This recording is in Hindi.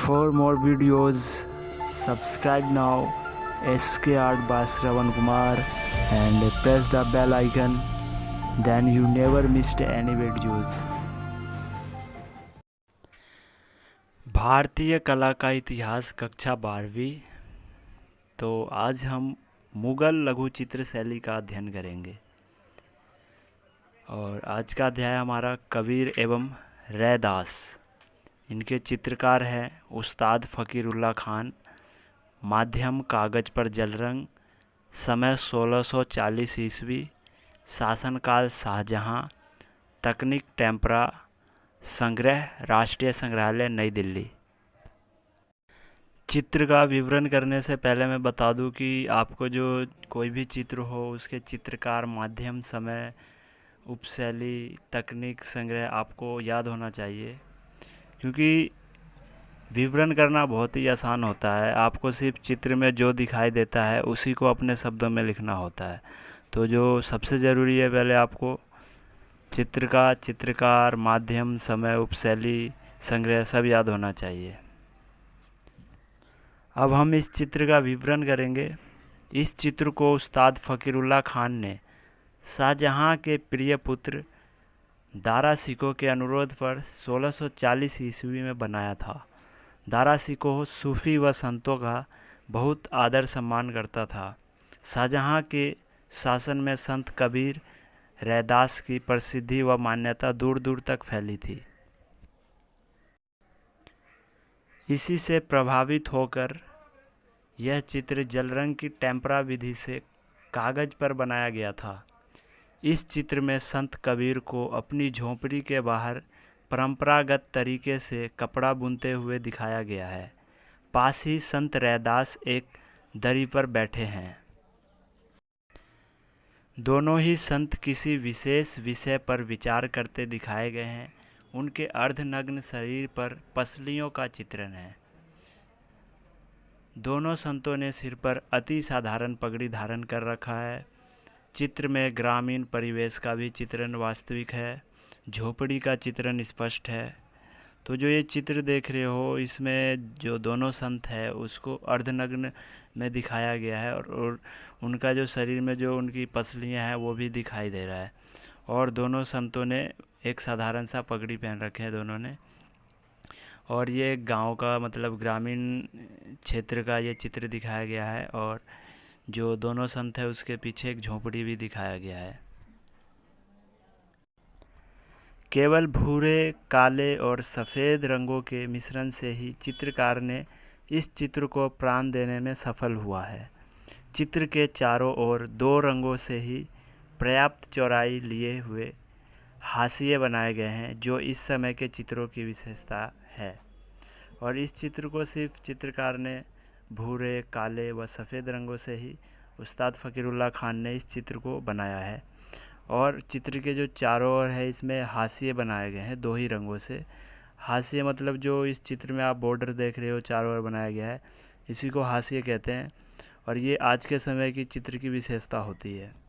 For more videos, subscribe now SK Art by Shravan Kumar and press the bell icon, then you never missed any videos. भारतीय कला का इतिहास कक्षा 12वीं। तो आज हम मुगल लघु चित्र शैली का अध्ययन करेंगे और आज का अध्याय हमारा कबीर एवं रैदास। इनके चित्रकार हैं उस्ताद फ़कीरुल्लाह खान। माध्यम कागज़ पर जलरंग। समय 1640 ईस्वी। शासनकाल शाहजहां। तकनीक टेम्परा। संग्रह राष्ट्रीय संग्रहालय नई दिल्ली। चित्र का विवरण करने से पहले मैं बता दूं कि आपको जो कोई भी चित्र हो उसके चित्रकार, माध्यम, समय, उपशैली, तकनीक, संग्रह आपको याद होना चाहिए, क्योंकि विवरण करना बहुत ही आसान होता है। आपको सिर्फ चित्र में जो दिखाई देता है उसी को अपने शब्दों में लिखना होता है। तो जो सबसे ज़रूरी है, पहले आपको चित्र का चित्रकार, माध्यम, समय, उपशैली, संग्रह सब याद होना चाहिए। अब हम इस चित्र का विवरण करेंगे। इस चित्र को उस्ताद फ़कीरुल्लाह खान ने शाहजहां के प्रिय पुत्र दारा शिकोह के अनुरोध पर 1640 ईस्वी में बनाया था। दारा शिकोह सूफी व संतों का बहुत आदर सम्मान करता था। शाहजहां के शासन में संत कबीर, रैदास की प्रसिद्धि व मान्यता दूर दूर तक फैली थी। इसी से प्रभावित होकर यह चित्र जलरंग की टेम्परा विधि से कागज पर बनाया गया था। इस चित्र में संत कबीर को अपनी झोंपड़ी के बाहर परंपरागत तरीके से कपड़ा बुनते हुए दिखाया गया है। पास ही संत रैदास एक दरी पर बैठे हैं। दोनों ही संत किसी विशेष विषय पर विचार करते दिखाए गए हैं। उनके अर्धनग्न शरीर पर पसलियों का चित्रण है। दोनों संतों ने सिर पर अति साधारण पगड़ी धारण कर रखा है। चित्र में ग्रामीण परिवेश का भी चित्रण वास्तविक है। झोपड़ी का चित्रण स्पष्ट है। तो जो ये चित्र देख रहे हो, इसमें जो दोनों संत है उसको अर्धनग्न में दिखाया गया है और उनका जो शरीर में जो उनकी पसलियां हैं वो भी दिखाई दे रहा है। और दोनों संतों ने एक साधारण सा पगड़ी पहन रखे हैं दोनों ने। और ये एक गांव का, मतलब ग्रामीण क्षेत्र का ये चित्र दिखाया गया है। और जो दोनों संत है उसके पीछे एक झोंपड़ी भी दिखाया गया है। केवल भूरे, काले और सफ़ेद रंगों के मिश्रण से ही चित्रकार ने इस चित्र को प्राण देने में सफल हुआ है। चित्र के चारों ओर दो रंगों से ही पर्याप्त चौड़ाई लिए हुए हाशिए बनाए गए हैं, जो इस समय के चित्रों की विशेषता है। और इस चित्र को सिर्फ चित्रकार ने भूरे, काले व सफ़ेद रंगों से ही, उस्ताद फ़कीरुल्लाह खान ने इस चित्र को बनाया है। और चित्र के जो चारों ओर है इसमें हाशिए बनाए गए हैं दो ही रंगों से। हाशिए मतलब जो इस चित्र में आप बॉर्डर देख रहे हो चारों ओर बनाया गया है, इसी को हाशिए कहते हैं। और ये आज के समय की चित्र की विशेषता होती है।